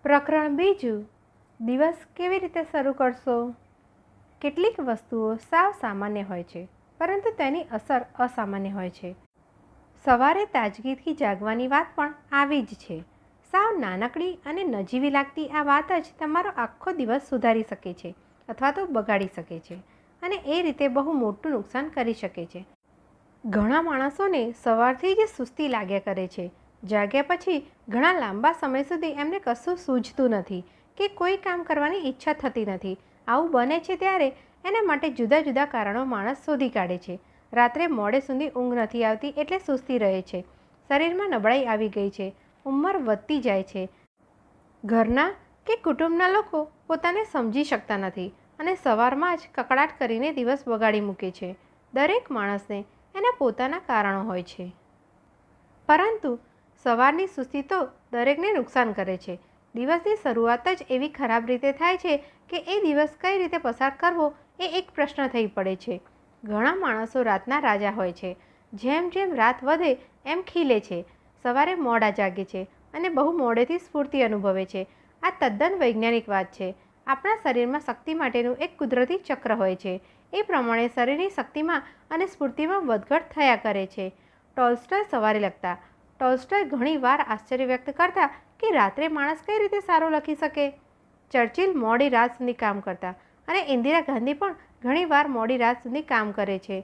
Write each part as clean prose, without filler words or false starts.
પ્રકરણ બીજું. દિવસ કેવી રીતે શરૂ કરશો? કેટલીક વસ્તુઓ સાવ સામાન્ય હોય છે, પરંતુ તેની અસર અસામાન્ય હોય છે. સવારે તાજગીથી જાગવાની વાત પણ આવી જ છે. સાવ નાનકડી અને નજીવી લાગતી આ વાત જ તમારો આખો દિવસ સુધારી શકે છે અથવા તો બગાડી શકે છે, અને એ રીતે બહુ મોટું નુકસાન કરી શકે છે. ઘણા માણસોને સવારથી જ સુસ્તી લાગ્યા કરે છે. જાગ્યા પછી ઘણા લાંબા સમય સુધી એમને કશું સૂઝતું નથી કે કોઈ કામ કરવાની ઈચ્છા થતી નથી. આવું બને છે ત્યારે એના માટે જુદા જુદા કારણો માણસ શોધી કાઢે છે. રાત્રે મોડે સુધી ઊંઘ નથી આવતી એટલે સુસ્તી રહે છે. શરીરમાં નબળાઈ આવી ગઈ છે. ઉંમર વધતી જાય છે. ઘરના કે કુટુંબના લોકો પોતાને સમજી શકતા નથી અને સવારમાં જ કકળાટ કરીને દિવસ બગાડી મૂકે છે. દરેક માણસને એના પોતાના કારણો હોય છે, પરંતુ સવારની સુસ્તી તો દરેકને નુકસાન કરે છે. દિવસની શરૂઆત જ એવી ખરાબ રીતે થાય છે કે એ દિવસ કઈ રીતે પસાર કરવો એ એક પ્રશ્ન થઈ પડે છે. ઘણા માણસો રાતના રાજા હોય છે. જેમ જેમ રાત વધે એમ ખીલે છે. સવારે મોડા જાગે છે અને બહુ મોડેથી સ્ફૂર્તિ અનુભવે છે. આ તદ્દન વૈજ્ઞાનિક વાત છે. આપણા શરીરમાં શક્તિ માટેનું એક કુદરતી ચક્ર હોય છે. એ પ્રમાણે શરીરની શક્તિમાં અને સ્ફૂર્તિમાં વધઘટ થયા કરે છે. ટોલ્સ્ટોય સવારે લખતા. ટોલ્સ્ટોય ઘણી વાર આશ્ચર્ય વ્યક્ત કરતા કે રાત્રે માણસ કઈ રીતે સારું લખી શકે. ચર્ચિલ મોડી રાત સુધી કામ કરતા અને ઇન્દિરા ગાંધી પણ ઘણી વાર મોડી રાત સુધી કામ કરે છે.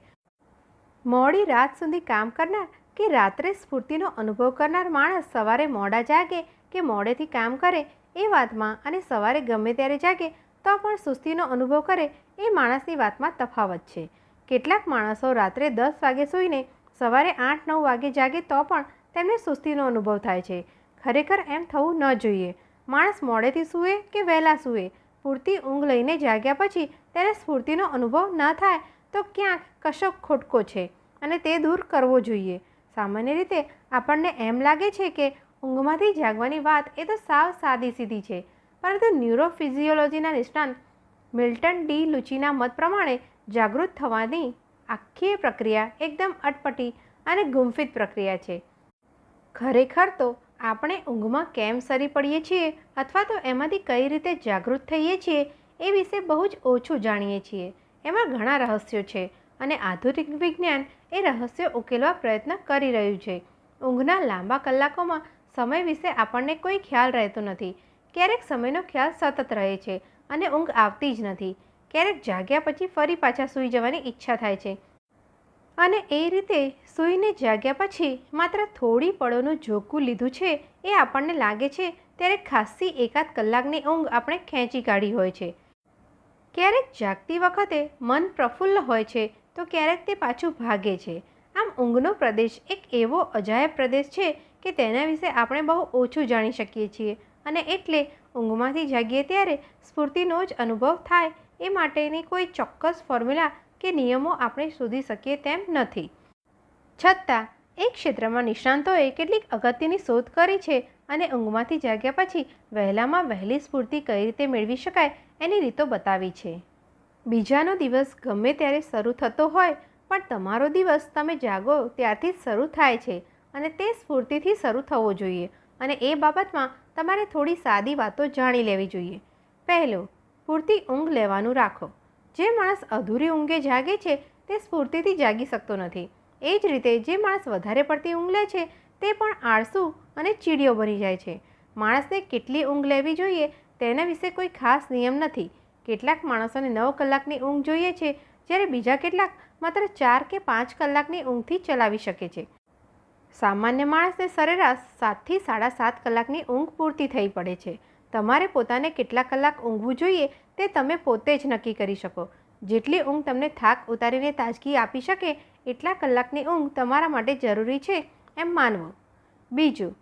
મોડી રાત સુધી કામ કરનાર કે રાત્રે સ્ફૂર્તિનો અનુભવ કરનાર માણસ સવારે મોડા જાગે કે મોડેથી કામ કરે એ વાતમાં અને સવારે ગમે ત્યારે જાગે તો પણ સુસ્તીનો અનુભવ કરે એ માણસની વાતમાં તફાવત છે. કેટલાક માણસો રાત્રે 10 વાગે સૂઈને સવારે 8-9 વાગે જાગે તો પણ તેમને સુસ્તીનો અનુભવ થાય છે. ખરેખર એમ થવું ન જોઈએ. માણસ મોડેથી સૂવે કે વહેલા સૂવે, પૂરતી ઊંઘ લઈને જાગ્યા પછી તેને સ્ફૂર્તિનો અનુભવ ન થાય તો ક્યાંક કશો ખોટકો છે અને તે દૂર કરવો જોઈએ. સામાન્ય રીતે આપણને એમ લાગે છે કે ઊંઘમાંથી જાગવાની વાત એ તો સાવ સાદી સીધી છે, પરંતુ ન્યુરોફિઝિયોલોજીના નિષ્ણાત મિલ્ટન ડી લુચીના મત પ્રમાણે જાગૃત થવાની આખી પ્રક્રિયા એકદમ અટપટી અને ગુંફિત પ્રક્રિયા છે. ખરેખર તો આપણે ઊંઘમાં કેમ સરી પડીએ છીએ અથવા તો એમાંથી કઈ રીતે જાગૃત થઈએ છીએ એ વિશે બહુ જ ઓછું જાણીએ છીએ. એમાં ઘણા રહસ્યો છે અને આધુનિક વિજ્ઞાન એ રહસ્યો ઉકેલવા પ્રયત્ન કરી રહ્યું છે. ઊંઘના લાંબા કલાકોમાં સમય વિશે આપણને કોઈ ખ્યાલ રહેતો નથી. ક્યારેક સમયનો ખ્યાલ સતત રહે છે અને ઊંઘ આવતી જ નથી. ક્યારેક જાગ્યા પછી ફરી પાછા સૂઈ જવાની ઈચ્છા થાય છે અને એ રીતે સૂઈને જાગ્યા પછી માત્ર થોડી પળોનું ઝોકું લીધું છે એ આપણને લાગે છે ત્યારે ખાસ્સી એકાદ કલાકની ઊંઘ આપણે ખેંચી કાઢી હોય છે. ક્યારેક જાગતી વખતે મન પ્રફુલ્લ હોય છે તો ક્યારેક તે પાછું ભાગે છે. આમ ઊંઘનો પ્રદેશ એક એવો અજાયબ પ્રદેશ છે કે તેના વિશે આપણે બહુ ઓછું જાણી શકીએ છીએ અને એટલે ઊંઘમાંથી જાગીએ ત્યારે સ્ફૂર્તિનો જ અનુભવ થાય એ માટેની કોઈ ચોક્કસ ફોર્મ્યુલા કે નિયમો આપણે શોધી શકીએ તેમ નથી. છતાં એક ક્ષેત્રમાં નિષ્ણાંતોએ કેટલીક અગત્યની શોધ કરી છે અને ઊંઘમાંથી જાગ્યા પછી વહેલામાં વહેલી સ્ફૂર્તિ કઈ રીતે મેળવી શકાય એની રીતો બતાવી છે. બીજાનો દિવસ ગમે ત્યારે શરૂ થતો હોય પણ તમારો દિવસ તમે જાગો ત્યારથી જ શરૂ થાય છે અને તે સ્ફૂર્તિથી શરૂ થવો જોઈએ અને એ બાબતમાં તમારે થોડી સાદી વાતો જાણી લેવી જોઈએ. પહેલું, પૂરતી ઊંઘ લેવાનું રાખો. જે માણસ અધૂરી ઊંઘે જાગે છે તે સ્ફૂર્તિથી જાગી શકતો નથી. એ જ રીતે જે માણસ વધારે પડતી ઊંઘ લે છે તે પણ આળસુ અને ચીડિયો બની જાય છે. માણસને કેટલી ઊંઘ લેવી જોઈએ તેના વિશે કોઈ ખાસ નિયમ નથી. કેટલાક માણસોને 9 કલાકની ઊંઘ જોઈએ છે જ્યારે બીજા કેટલાક માત્ર 4 કે 5 કલાકની ઊંઘથી ચલાવી શકે છે. સામાન્ય માણસને સરેરાશ 7 થી 7.5 કલાકની ઊંઘ પૂરતી થઈ પડે છે. તમારે પોતાને કેટલા કલાક ઊંઘવું જોઈએ તે તમે પોતે જ નક્કી કરી શકો. જેટલી ઊંઘ તમને થાક ઉતારીને તાજગી આપી શકે એટલા કલાકની ઊંઘ તમારા માટે જરૂરી છે એમ માનવું. બીજું,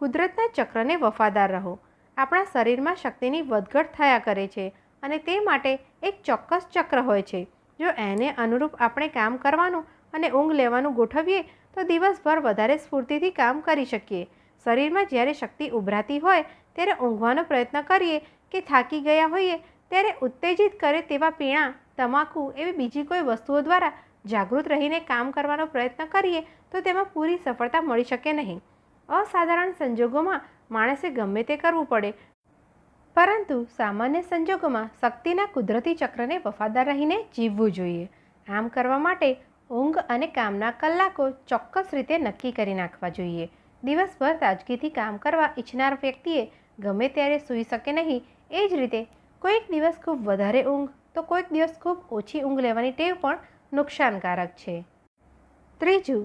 કુદરતના ચક્રને વફાદાર રહો. આપણા શરીરમાં શક્તિની વધઘટ થયા કરે છે અને તે માટે એક ચોક્કસ ચક્ર હોય છે. જો એને અનુરૂપ આપણે કામ કરવાનું અને ઊંઘ લેવાનું ગોઠવીએ તો દિવસભર વધારે સ્ફૂર્તિથી કામ કરી શકીએ. શરીરમાં જ્યારે શક્તિ ઉભરાતી હોય ત્યારે ઊંઘવાનો પ્રયત્ન કરીએ કે થાકી ગયા હોઈએ ત્યારે ઉત્તેજિત કરે તેવા પીણા, તમાકુ એવી બીજી કોઈ વસ્તુઓ દ્વારા જાગૃત રહીને કામ કરવાનો પ્રયત્ન કરીએ તો તેમાં પૂરી સફળતા મળી શકે નહીં. અસાધારણ સંજોગોમાં માણસે ગમે તે કરવું પડે પરંતુ સામાન્ય સંજોગોમાં શક્તિના કુદરતી ચક્રને વફાદાર રહીને જીવવું જોઈએ. આમ કરવા માટે ઊંઘ અને કામના કલાકો ચોક્કસ રીતે નક્કી કરી નાખવા જોઈએ. દિવસભર તાજગીથી કામ કરવા ઈચ્છનાર વ્યક્તિએ ગમે ત્યારે સૂઈ શકે નહીં. એ જ રીતે કોઈક દિવસ ખૂબ વધારે ઊંઘ તો કોઈક દિવસ ખૂબ ઓછી ઊંઘ લેવાની ટેવ પણ નુકસાનકારક છે. ત્રીજું,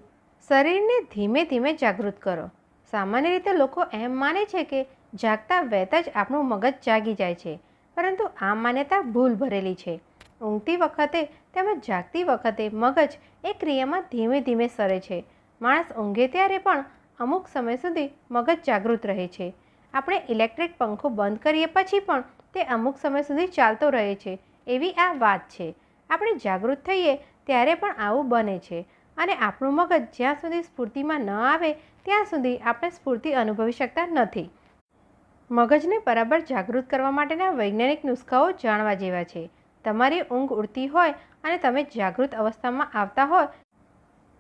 શરીરને ધીમે ધીમે જાગૃત કરો. સામાન્ય રીતે લોકો એમ માને છે કે જાગતા વેત જ આપણું મગજ જાગી જાય છે, પરંતુ આ માન્યતા ભૂલ ભરેલી છે. ઊંઘતી વખતે તેમજ જાગતી વખતે મગજ એ ક્રિયામાં ધીમે ધીમે સરે છે. માણસ ઊંઘે ત્યારે પણ અમુક સમય સુધી મગજ જાગૃત રહે છે. આપણે ઇલેક્ટ્રિક પંખો બંધ કરીએ પછી પણ તે અમુક સમય સુધી ચાલતો રહે છે, એવી આ વાત છે. આપણે જાગૃત થઈએ ત્યારે પણ આવું બને છે અને આપણું મગજ જ્યાં સુધી સ્ફૂર્તિમાં ન આવે ત્યાં સુધી આપણે સ્ફૂર્તિ અનુભવી શકતા નથી. મગજને બરાબર જાગૃત કરવા માટેના વૈજ્ઞાનિક નુસ્ખાઓ જાણવા જેવા છે. તમારી ઊંઘ ઉડતી હોય અને તમે જાગૃત અવસ્થામાં આવતા હોય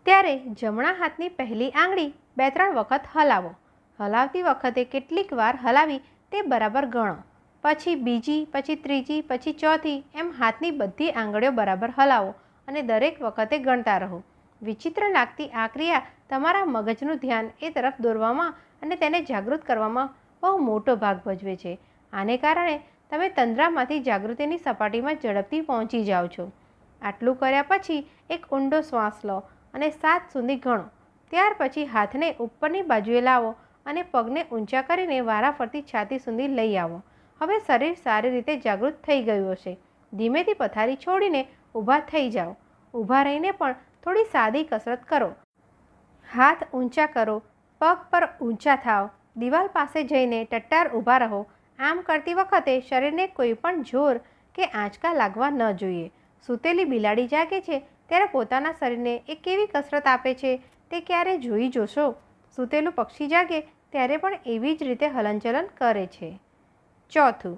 ત્યારે જમણા હાથની પહેલી આંગળી 2-3 વખત હલાવો. હલાવતી વખતે કેટલીક વાર હલાવી તે બરાબર ગણો. પછી બીજી, પછી ત્રીજી, પછી ચોથી, એમ હાથની બધી આંગળીઓ બરાબર હલાવો અને દરેક વખતે ગણતા રહો. વિચિત્ર લાગતી આ ક્રિયા તમારા મગજનું ધ્યાન એ તરફ દોરવામાં અને તેને જાગૃત કરવામાં બહુ મોટો ભાગ ભજવે છે. આને કારણે તમે તંદ્રામાંથી જાગૃતિની સપાટીમાં ઝડપથી પહોંચી જાઓ છો. આટલું કર્યા પછી એક ઊંડો શ્વાસ લો અને 7 સુધી ગણો. ત્યાર પછી હાથને ઉપરની બાજુએ લાવો અને પગને ઊંચા કરીને વારાફરતી છાતી સુધી લઈ આવો. હવે શરીર સારી રીતે જાગૃત થઈ ગયું હશે. ધીમેથી પથારી છોડીને ઊભા થઈ જાઓ. ઊભા રહીને પણ થોડી સાદી કસરત કરો. હાથ ઊંચા કરો, પગ પર ઊંચા થાવ, દિવાલ પાસે જઈને ટટ્ટાર ઊભા રહો. આમ કરતી વખતે શરીરને કોઈ પણ જોર કે આંચકા લાગવા ન જોઈએ. સૂતેલી બિલાડી જાગે છે ત્યારે પોતાના શરીરને એ કેવી કસરત આપે છે તે ક્યારે જોઈ જોશો? સૂતેલું પક્ષી જાગે ત્યારે પણ એવી જ રીતે હલનચલન કરે છે. ચોથું,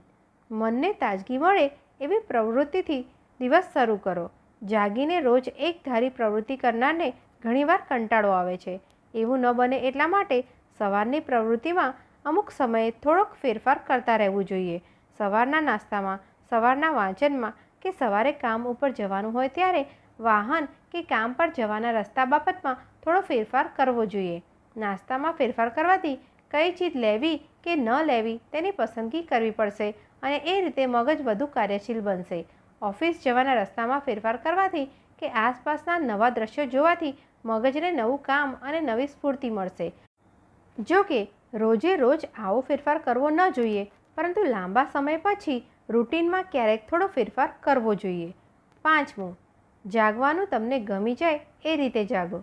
મનને તાજગી મળે એવી પ્રવૃત્તિથી દિવસ શરૂ કરો. જાગીને રોજ એક ધારી પ્રવૃત્તિ કરનારને ઘણીવાર કંટાળો આવે છે. એવું ન બને એટલા માટે સવારની પ્રવૃત્તિમાં અમુક સમયે થોડોક ફેરફાર કરતા રહેવું જોઈએ. સવારના નાસ્તામાં, સવારના વાંચનમાં કે સવારે કામ ઉપર જવાનું હોય ત્યારે વાહન કે કામ પર જવાના રસ્તા બાબતમાં થોડો ફેરફાર કરવો જોઈએ. નાસ્તામાં ફેરફાર કરવાથી કઈ ચીજ લેવી કે ન લેવી તેની પસંદગી કરવી પડશે અને એ રીતે મગજ વધુ કાર્યશીલ બનશે. ઓફિસ જવાના રસ્તામાં ફેરફાર કરવાથી કે આસપાસના નવા દ્રશ્યો જોવાથી મગજને નવું કામ અને નવી સ્ફૂર્તિ મળશે. જો કે રોજે રોજ આવો ફેરફાર કરવો ન જોઈએ, પરંતુ લાંબા સમય પછી રૂટીનમાં ક્યારેક થોડો ફેરફાર કરવો જોઈએ. પાંચમું, જાગવાનું તમને ગમી જાય એ રીતે જાગો.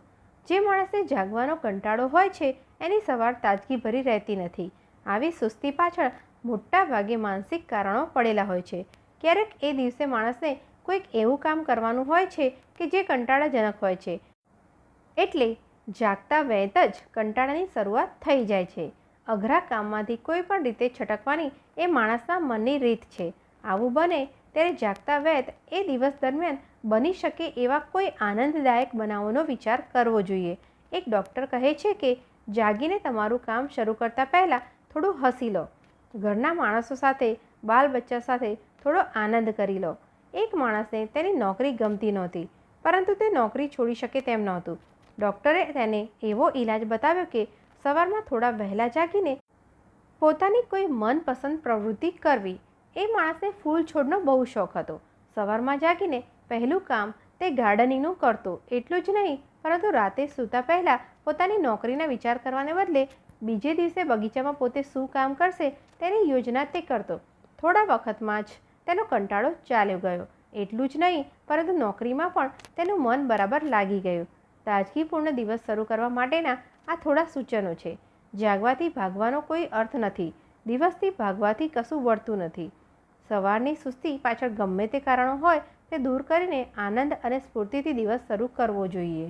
જે માણસને જાગવાનો કંટાળો હોય છે એની સવાર તાજગીભરી રહેતી નથી. આવી સુસ્તી પાછળ મોટા ભાગે માનસિક કારણો પડેલા હોય છે. ક્યારેક એ દિવસે માણસને કોઈક એવું કામ કરવાનું હોય છે કે જે કંટાળાજનક હોય છે, એટલે જાગતા વેત જ કંટાળાની શરૂઆત થઈ જાય છે. અઘરા કામમાંથી કોઈ પણ રીતે છટકવાની એ માણસના મનની રીત છે. આવું બને ત્યારે જાગતા વેત એ દિવસ દરમિયાન બની શકે એવા કોઈ આનંદદાયક બનાવોનો વિચાર કરવો જોઈએ. એક ડૉક્ટર કહે છે કે જાગીને તમારું કામ શરૂ કરતાં પહેલાં થોડું હસી લો. ઘરના માણસો સાથે, બાલ બચ્ચા સાથે થોડો આનંદ કરી લો. એક માણસને તેની નોકરી ગમતી નહોતી, પરંતુ તે નોકરી છોડી શકે તેમ નહોતું. ડૉક્ટરે તેને એવો ઈલાજ બતાવ્યો કે સવારમાં થોડા વહેલા જાગીને પોતાની કોઈ મનપસંદ પ્રવૃત્તિ કરવી. એ માણસને ફૂલ છોડનો બહુ શોખ હતો. સવારમાં જાગીને પહેલું કામ તે ગાર્ડનિંગનું કરતો. એટલું જ નહીં, પરંતુ રાતે સૂતા પહેલાં પોતાની નોકરીના વિચાર કરવાને બદલે બીજે દિવસે બગીચામાં પોતે શું કામ કરશે તેની યોજના તે કરતો. થોડા વખતમાં જ તેનો કંટાળો ચાલ્યો ગયો. એટલું જ નહીં, પરંતુ નોકરીમાં પણ તેનું મન બરાબર લાગી ગયું. તાજગીપૂર્ણ દિવસ શરૂ કરવા માટેના આ થોડા સૂચનો છે. જાગવાથી ભાગવાનો કોઈ અર્થ નથી. દિવસથી ભાગવાથી કશું વળતું નથી. સવારની સુસ્તી પાછળ ગમે તે કારણો હોય તે દૂર કરીને આનંદ અને સ્ફૂર્તિથી દિવસ શરૂ કરવો જોઈએ.